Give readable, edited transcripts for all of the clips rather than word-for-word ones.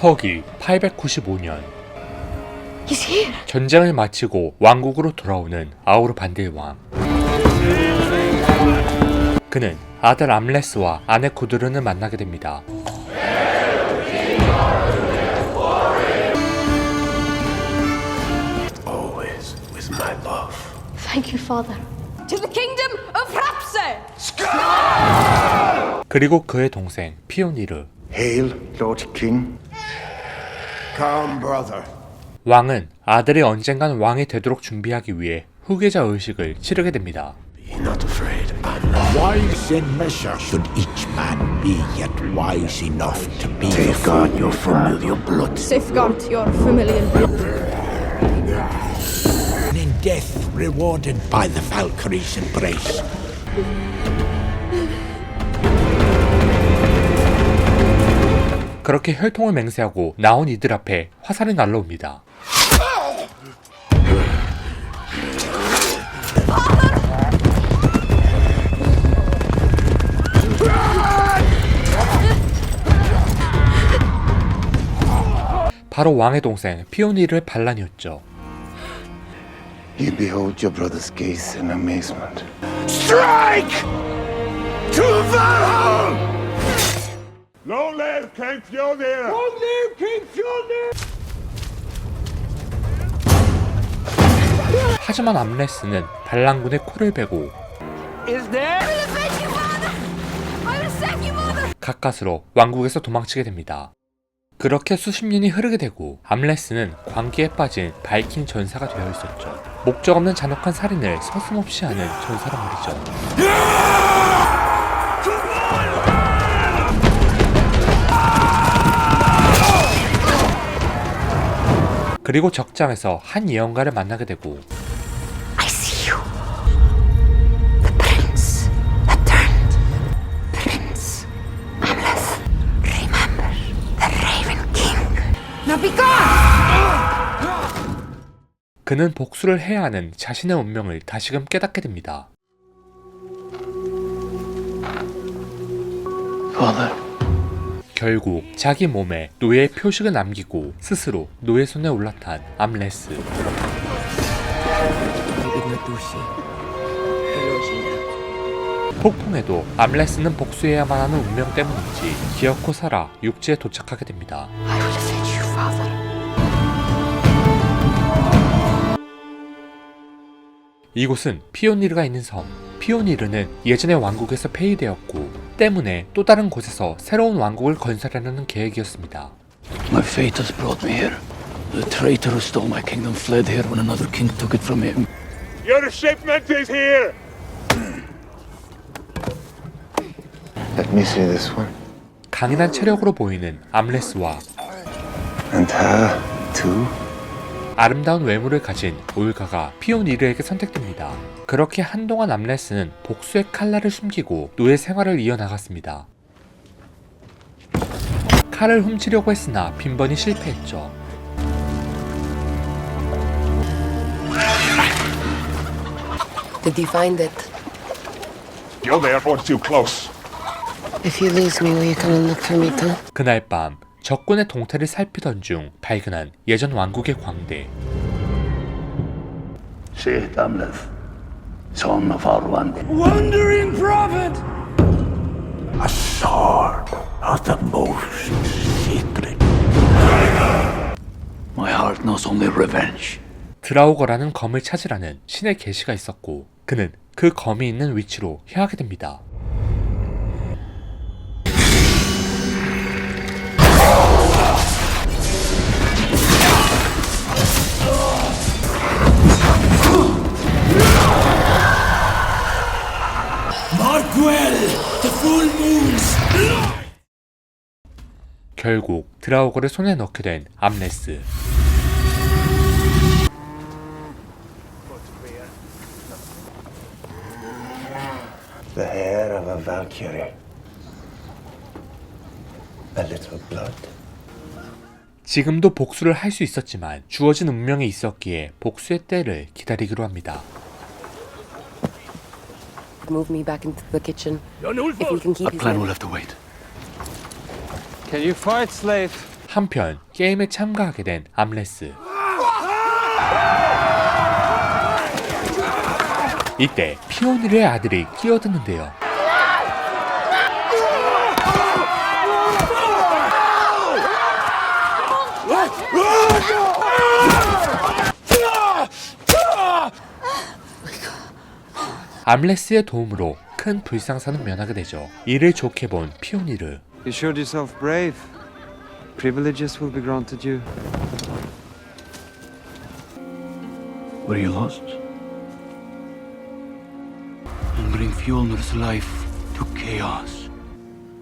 서기 895년 He's here. 전쟁을 마치고 왕국으로 돌아오는 아우르반딜 왕. 그는 아들 암레스와 아내 구드룬을 만나게 됩니다. Always with my love. Thank you, Father. To the kingdom of Hrapse! 그리고 그의 동생 피오니르. Hail, Lord King. Come, brother. 왕은 아들이 언젠간 왕이 되도록 준비하기 위해 후계자 의식을 치르게 됩니다. Be not afraid. Wise in measure should each man be, yet wise enough to be Safeguard your familiar blood. Safeguard your familial blood. in death rewarded by the Valkyrie's embrace. 그렇게 혈통을 맹세하고 나온 이들 앞에 화살이 날라옵니다. 바로 왕의 동생 피오니르의 반란이었죠. You behold your brother's gaze in amazement. Strike! To Valhall! Long live King Fjolnir! Long live King Fjolnir! 하지만 암레스는 반란군의 코를 베고 가까스로 왕국에서 도망치게 됩니다. 그렇게 수십 년이 흐르게 되고 암레스는 광기에 빠진 바이킹 전사가 되어 있었죠. 목적 없는 잔혹한 살인을 서슴없이 하는 전사란 말이죠. 그리고 적장에서 한 예언가를 만나게 되고 I see you. The prince that turned. Prince Amleth. Remember the Raven King. Now be gone! 그는 복수를 해야 하는 자신의 운명을 다시금 깨닫게 됩니다. Father. 결국 자기 몸에 노예의 표식을 남기고 스스로 노예 손에 올라탄 암레스. 폭풍에도 암레스는 복수해야만 하는 운명 때문인지 기어코 살아 육지에 도착하게 됩니다. I will avenge you, Father. 이곳은 피오니르가 있는 섬. 피오니르는 예전의 왕국에서 폐위되었고 때문에 또 다른 곳에서 새로운 왕국을 건설하려는 계획이었습니다. My fate has brought me here. The traitor who stole my kingdom fled here when another king took it from him. Your shipment is here! Let me see this one. 강인한 체력으로 보이는 암레스와 And her, too. 아름다운 외모를 가진 올가가 피오니르에게 선택됩니다. 그렇게 한동안 암레스는 복수의 칼날을 숨기고 노예 생활을 이어나갔습니다. 칼을 훔치려고 했으나 빈번히 실패했죠. Did you find it? Fjolnir was too close. If you lose me, will you come and look for me too? 그날 밤 적군의 동태를 살피던 중 발견한 예전 왕국의 광대. Say it, Amleth, son of Arwand. Wandering prophet! A sword of the most sacred. My heart knows only revenge. 드라우거라는 검을 찾으라는 신의 계시가 있었고 그는 그 검이 있는 위치로 향하게 됩니다. Mark well the full moons! 결국 드라우거를 손에 넣게 된 암레스. The hair of a Valkyrie. A little blood. 지금도 복수를 할 수 있었지만 주어진 운명이 있었기에 복수의 때를 기다리기로 합니다. Move me back into the kitchen. If we can keep That plan will have to wait. Can you fight, slave? 한편 게임에 참가하게 된 암레스. 이때 피오니르의 아들이 끼어드는데요. 암레스의 도움으로 큰 불상사는 면하게 되죠. 이를 좋게 본 피오니르. You showed yourself brave. Privileges will be granted you. Were you lost? And bring Fjolnir's life to chaos.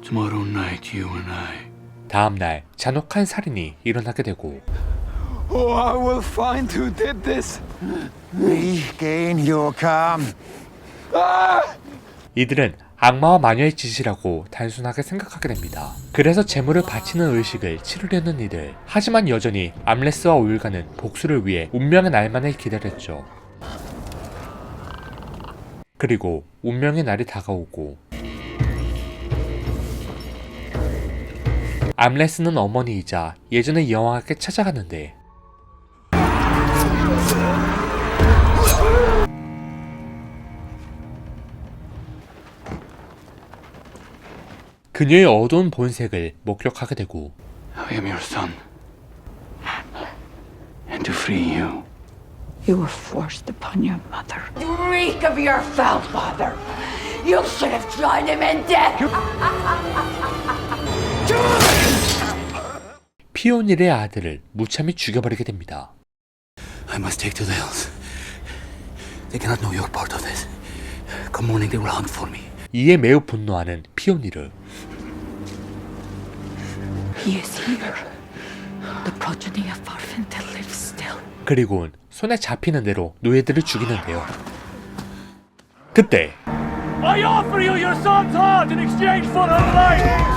Tomorrow night, you and I. 다음날 잔혹한 살인이 일어나게 되고 Oh, I will find who did this. Regain your calm. 이들은 악마와 마녀의 짓이라고 단순하게 생각하게 됩니다. 그래서 재물을 바치는 의식을 치르려는 이들. 하지만 여전히 암레스와 올가는 복수를 위해 운명의 날만을 기다렸죠. 그리고 운명의 날이 다가오고 암레스는 어머니이자 예전의 여왕에게 찾아가는데 그녀의 어두운 본색을 목격하게 되고 I am your son. And to free you. You were forced upon your mother. You reek of your foul father. You should have joined him in death. 피오니르의 아들을 무참히 죽여버리게 됩니다. I must take to the hills. They cannot know you're part of this. Come morning, they will hunt for me. 이에 매우 분노하는 피오니르. He is here. The progeny of Farfentel lives still. 그리고는 손에 잡히는 대로 노예들을 죽이는데요. 그때 I offer you your son's heart in exchange for her life!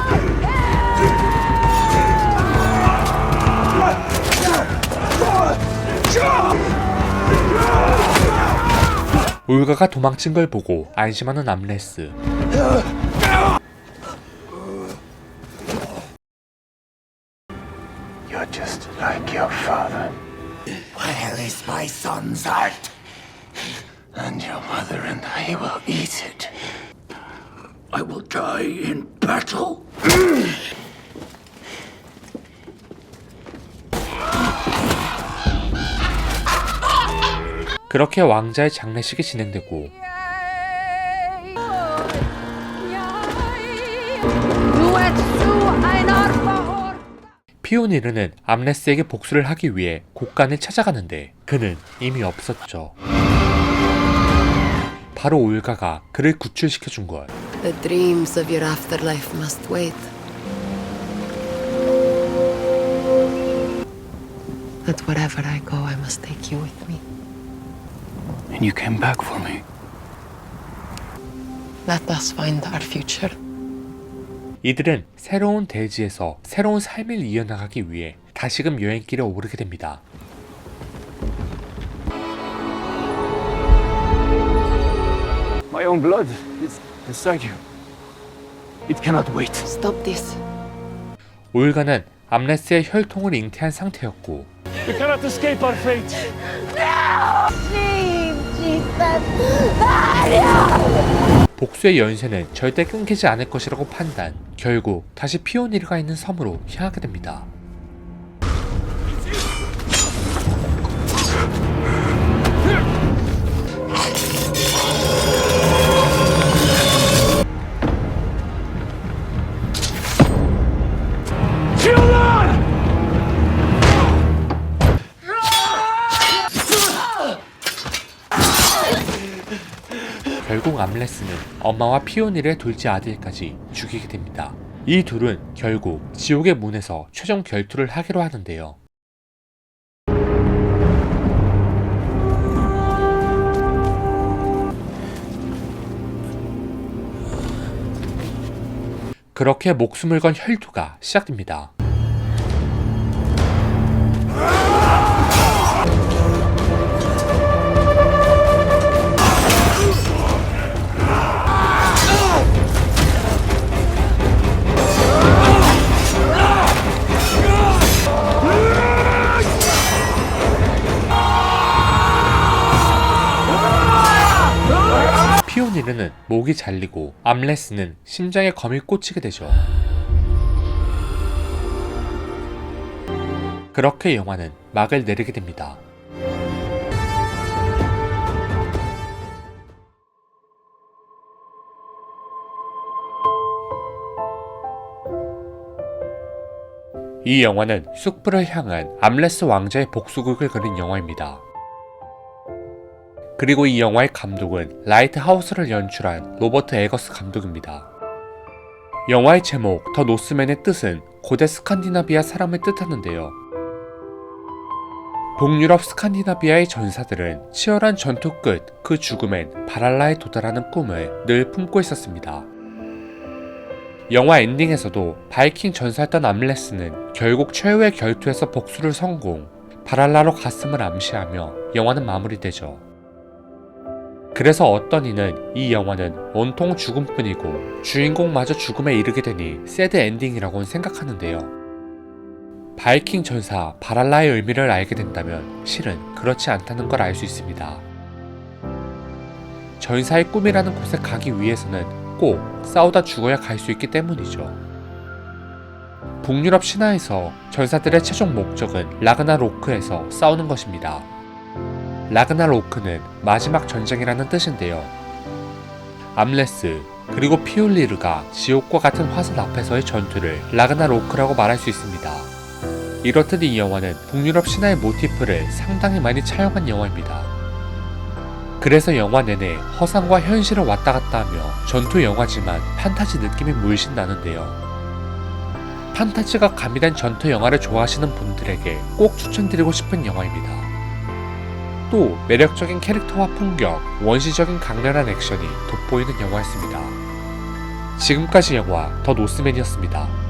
올가가 도망친 걸 보고 안심하는 암레스. You're just like your father. Where is my son's heart? And your mother and I will eat it. I will die in battle. 그렇게 왕자의 장례식이 진행되고 피오니르는 암레스에게 복수를 하기 위해 곡간을 찾아가는데 그는 이미 없었죠. 바로 올가가 그를 구출시켜준 걸. The dreams of your afterlife must wait. That wherever I go, I must take you with me. And you came back for me. Let us find our future. 이들은 새로운 대지에서 새로운 삶을 이어나가기 위해 다시금 여행길에 오르게 됩니다. My own blood is inside you. It cannot wait. Stop this. 올가는 암레스의 혈통을 잉태한 상태였고 We cannot escape our fate! 복수의 연쇄는 절대 끊기지 않을 것이라고 판단. 결국 다시 피오니르가 있는 섬으로 향하게 됩니다. 결국 암레스는 엄마와 피오니르의 둘째 아들까지 죽이게 됩니다. 이 둘은 결국 지옥의 문에서 최종 결투를 하기로 하는데요. 그렇게 목숨을 건 혈투가 시작됩니다. 목이 잘리고 암레스는 심장에 검이 꽂히게 되죠. 그렇게 영화는 막을 내리게 됩니다. 이 영화는 쑥불을 향한 암레스 왕자의 복수극을 그린 영화입니다. 그리고 이 영화의 감독은 라이트하우스를 연출한 로버트 에거스 감독입니다. 영화의 제목 더 노스맨의 뜻은 고대 스칸디나비아 사람을 뜻하는데요. 북유럽 스칸디나비아의 전사들은 치열한 전투 끝 그 죽음엔 바랄라에 도달하는 꿈을 늘 품고 있었습니다. 영화 엔딩에서도 바이킹 전사였던 암레스는 결국 최후의 결투에서 복수를 성공, 바랄라로 갔음을 암시하며 영화는 마무리되죠. 그래서 어떤 이는 이 영화는 온통 죽음뿐이고 주인공마저 죽음에 이르게 되니 새드 엔딩이라고는 생각하는데요. 바이킹 전사 바랄라의 의미를 알게 된다면 실은 그렇지 않다는 걸 알 수 있습니다. 전사의 꿈이라는 곳에 가기 위해서는 꼭 싸우다 죽어야 갈 수 있기 때문이죠. 북유럽 신화에서 전사들의 최종 목적은 라그나로크에서 싸우는 것입니다. 라그나로크는 마지막 전쟁이라는 뜻인데요. 암레스 그리고 피올리르가 지옥과 같은 화산 앞에서의 전투를 라그나로크라고 말할 수 있습니다. 이렇듯 이 영화는 북유럽 신화의 모티프를 상당히 많이 차용한 영화입니다. 그래서 영화 내내 허상과 현실을 왔다 갔다 하며 전투 영화지만 판타지 느낌이 물씬 나는데요. 판타지가 가미된 전투 영화를 좋아하시는 분들에게 꼭 추천드리고 싶은 영화입니다. 또 매력적인 캐릭터와 풍경, 원시적인 강렬한 액션이 돋보이는 영화였습니다. 지금까지 영화 더 노스맨이었습니다.